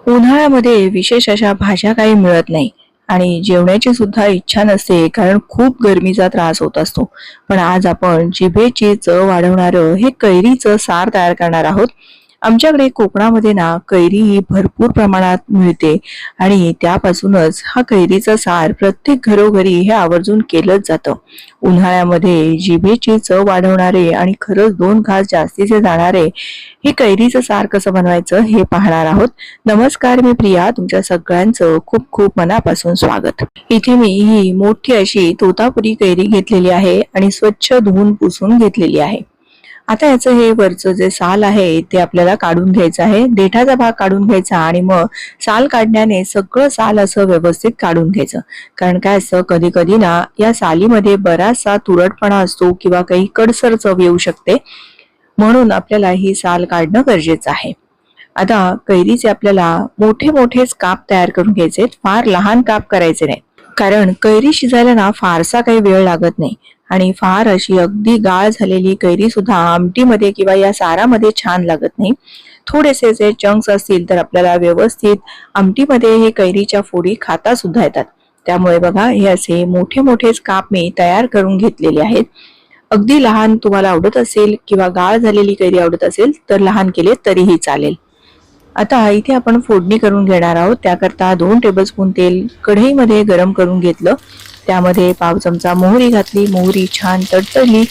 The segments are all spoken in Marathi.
उन्हाळ्यामध्ये विशेष अशा भाज्या काही मिळत नाही आणि जेवण्याची सुद्धा इच्छा नसते कारण खूप गरमीचा त्रास होत असतो. पण आज आपण जिभेची चव वाढवणारं हे कैरीचं सार तयार करणार आहोत. आमच्याकडे कोकणामध्ये ना कैरी ही भरपूर प्रमाणात मिळते आणि त्यापासूनच हा कैरीचा सार प्रत्येक घरोघरी हे आवर्जून केलंच जातं. उन्हाळ्यामध्ये जिभेची चव वाढवणारे आणि खरंच दोन घास जास्तीचे जाणारे हे कैरीचं सार कसं बनवायचं हे पाहणार आहोत. नमस्कार, मी प्रिया, तुमच्या सगळ्यांचं खूप खूप मनापासून स्वागत. इथे मी ही मोठी अशी तोतापुरी कैरी घेतलेली आहे आणि स्वच्छ धुवून पुसून घेतलेली आहे. आता याचं हे वरचं जे साल आहे ते आपल्याला काढून घ्यायचं आहे. देठाचा भाग काढून घ्यायचा आणि मग साल काढण्याने सगळं साल असं व्यवस्थित काढून घ्यायचं. कारण काय असतं, कधी कधी ना या सालीमध्ये बराचसा तुरटपणा असतो किंवा काही कडसर चव येऊ शकते, म्हणून आपल्याला ही साल काढणं गरजेचं आहे. आता कैरीचे आपल्याला मोठे मोठेच काप तयार करून घ्यायचे, फार लहान काप करायचे नाही. कारण कैरी शिजायला ना फारसा काही वेळ लागत नाही आणि फार अशी अगदी गाळ झालेली कैरी सुद्धा आमटीमध्ये किंवा या सारामध्ये छान लागत नाही. थोडेसे जे चंक्स असतील तर आपल्याला व्यवस्थित आमटीमध्ये हे कैरीच्या फोडी खाता सुद्धा येतात. त्यामुळे बघा, हे असे मोठे मोठेच काप मी तयार करून घेतलेले आहेत. अगदी लहान तुम्हाला आवडत असेल किंवा गाळ झालेली कैरी आवडत असेल तर लहान केले तरीही चालेल. आता इथे आपण फोडणी करून घेणार आहोत. त्याकरता 2 टेबलस्पून तेल कढईमध्ये गरम करून घेतलं. त्यामध्ये पाव चमचा मोहरी घातली. मोहरी छान तडतडली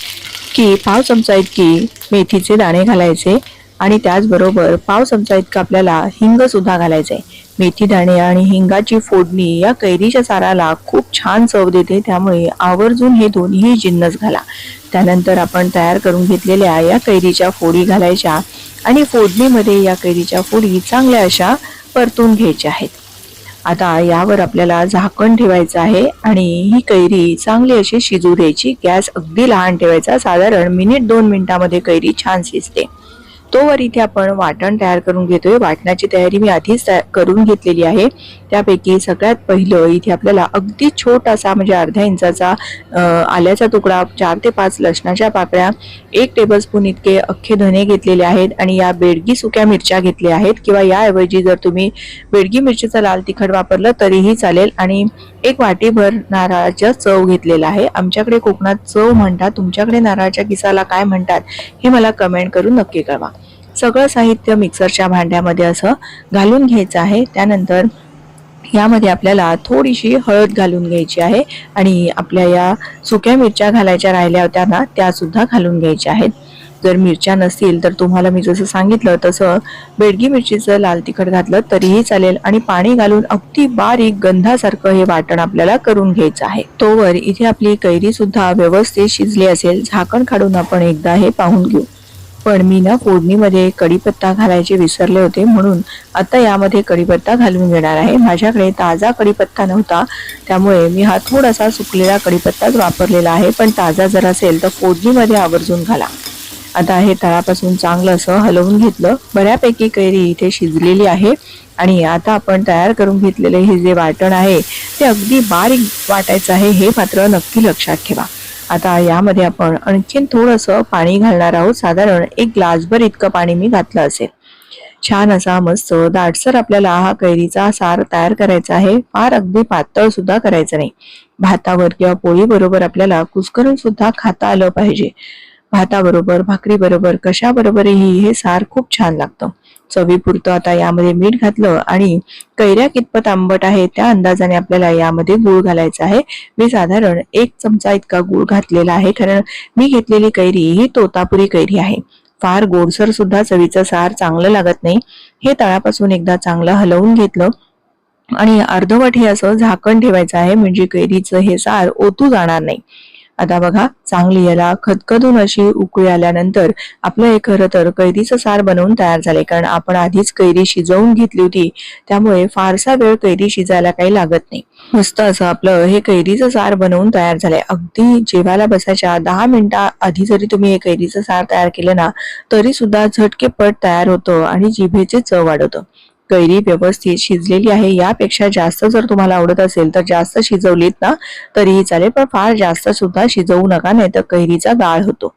की पाव चमचा इतकी मेथीचे दाणे घालायचे आणि त्याचबरोबर पाव चमचा इतका आपल्याला हिंग सुद्धा घालायचंय. मेथी दाणे आणि हिंगाची फोडणी या कैरीच्या साराला खूप छान चव देते, त्यामुळे आवर्जून हे दोन्ही जिन्नस घाला. त्यानंतर आपण तयार करून घेतलेल्या या कैरीच्या फोडी घालायच्या आणि फोडणीमध्ये या कैरीच्या फोडी चांगल्या अशा परतून घ्यायच्या आहेत. आता यावर आपल्याला झाकण ठेवायचं आहे आणि ही कैरी चांगली अशी शिजू द्यायची. गॅस अगदी लहान ठेवायचा, साधारण 1-2 मिनिटामध्ये कैरी छान शिजते. तोवर इथे आपण वाटण तयार करून घेतोय. वाटणाची तयारी मी आधीच करून घेतलेली आहे. त्यापैकी सगळ्यात पहिलं इथे आपल्याला अगदी छोटासा म्हणजे अर्ध्या इंचाचा आल्याचा तुकडा, 4 ते 5 लसणाच्या पाकळ्या, 1 टेबलस्पून इतके अख्खे धने घेतलेले आहेत आणि या बेडगी सुक्या मिरच्या घेतल्या आहेत किंवा याऐवजी जर तुम्ही बेडगी मिरचीचा लाल तिखट वापरलं तरीही चालेल आणि 1 वाटीभर नारळाचा चव घेतलेला आहे. आमच्याकडे कोकणात चव म्हणतात, तुमच्याकडे नारळाच्या किसाला काय म्हणतात हे मला कमेंट करून नक्की कळवा. सगळं साहित्य मिक्सरच्या भांड्यामध्ये असं घालून घ्यायचं आहे. त्यानंतर यामध्ये आपल्याला थोडीशी हळद घालून घ्यायची आहे आणि आपल्या या सुक्या मिरच्या घालायच्या राहिल्या होत्या ना, त्या सुद्धा घालून घ्यायच्या आहेत. जर मिरच्या नसतील तर तुम्हाला मी जसं सांगितलं तसं बेडगी मिरचीचं लाल तिखट घातलं तरीही चालेल आणि पाणी घालून अगदी बारीक गंधासारखं हे वाटण आपल्याला करून घ्यायचं आहे. तोवर इथे आपली कैरी सुद्धा व्यवस्थित शिजली असेल. झाकण काढून आपण एकदा हे पाहून घेऊ. पण मी ना फोडणीमध्ये कढीपत्ता घालायचे विसरले होते, म्हणून आता यामध्ये कढीपत्ता घालून घेणार आहे. माझ्याकडे ताजा कढीपत्ता नव्हता, त्यामुळे मी हा थोडासा सुकलेला कढीपत्ताच वापरलेला आहे. पण ताजा जर असेल तर फोडणीमध्ये आवर्जून घाला. आता हे तळापासून चांगलं असं हलवून घेतलं. बऱ्यापैकी कैरी इथे शिजलेली आहे आणि आता आपण तयार करून घेतलेले हे जे वाटण आहे ते अगदी बारीक वाटायचं आहे, हे मात्र नक्की लक्षात ठेवा. आता यामध्ये आपण आणखीन थोडंसं पाणी घालणार आहोत. साधारण 1 ग्लासभर इतकं पाणी मी घातलं असेल. छान असा मस्त दाटसर आपल्याला हा कैरीचा सार तयार करायचा आहे. फार अगदी पातळ सुद्धा करायचं नाही. भातावर किंवा पोळी बरोबर आपल्याला कुस्करून सुद्धा खाता आलं पाहिजे. भाताबरोबर, भाकरी बरोबर, कशाबरोबरही हे सार खूप छान लागतं. चवीपुरतं आता यामध्ये मीठ घातलं आणि कैऱ्या कितपत आंबट आहे त्या अंदाजाने आपल्याला यामध्ये गूळ घालायचा आहे. मी साधारण 1 चमचा इतका गूळ घातलेला आहे, कारण मी घेतलेली कैरी ही तोतापुरी कैरी आहे. फार गोडसर सुद्धा चवीचं सार चांगलं लागत नाही. हे तळापासून एकदा चांगलं हलवून घेतलं आणि अर्धवट हे असं झाकण ठेवायचं आहे, म्हणजे कैरीचं हे सार ओतू जाणार नाही. आता बघा, चांगली याला खदखदून अशी उकळी आल्यानंतर आपलं हे खरं तर कैरीचं सार बनवून तयार झाले. कारण आपण आधीच कैरी शिजवून घेतली होती, त्यामुळे फारसा वेळ कैरी शिजायला काही लागत नाही. मस्त असं आपलं हे कैरीचं सार बनवून तयार झालंय. अगदी जेवायला बसायच्या 10 मिनिटा आधी जरी तुम्ही हे कैरीचं सार तयार केलं ना, तरी सुद्धा झटकेपट तयार होतं आणि जिभेची चव वाढवतं. कैरी व्यवस्थित शिजलेली आहे. यापेक्षा जास्त जर तुम्हाला आवडत असेल तर जास्त शिजवलीत ना तरीही चालेल, पण फार जास्त सुद्धा शिजवू नका, नाही तर कैरीचा गाळ होतो.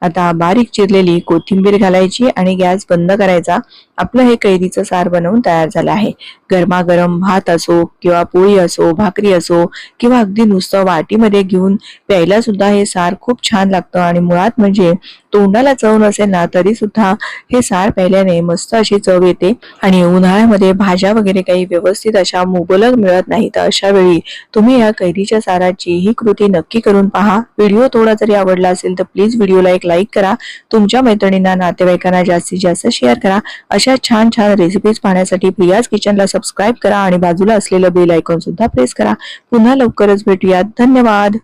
आता बारीक चिरलेली कोथिंबीर घालायची आणि गॅस बंद करायचा. आपलं हे कैरीचं सार बनवून तयार झालं आहे. गरमागरम भात असो किंवा पोळी असो, भाकरी असो किंवा अगदी नुसतं वाटीमध्ये घेऊन प्यायला सुद्धा हे सार खूप छान लागतं. आणि मुळात म्हणजे तोंडाला चव नसेल ना तरी सुद्धा हे सार प्यायल्याने मस्त अशी चव येते. आणि उन्हाळ्यामध्ये भाज्या वगैरे काही व्यवस्थित अशा मुबलक मिळत नाही, तर अशा वेळी तुम्ही या कैरीच्या साराची ही कृती नक्की करून पहा. व्हिडिओ थोडा जरी आवडला असेल तर प्लीज व्हिडिओला एक लाईक करा. तुमच्या मैत्रिणींना, नातेवाईकांना जास्तीत जास्त शेअर करा. अशा छान छान रेसिपीज पाहण्यासाठी प्रियाज किचनला सबस्क्राईब करा आणि बाजूला असलेलं बेल आयकॉन सुद्धा प्रेस करा. पुन्हा लवकरच भेटूयात. धन्यवाद.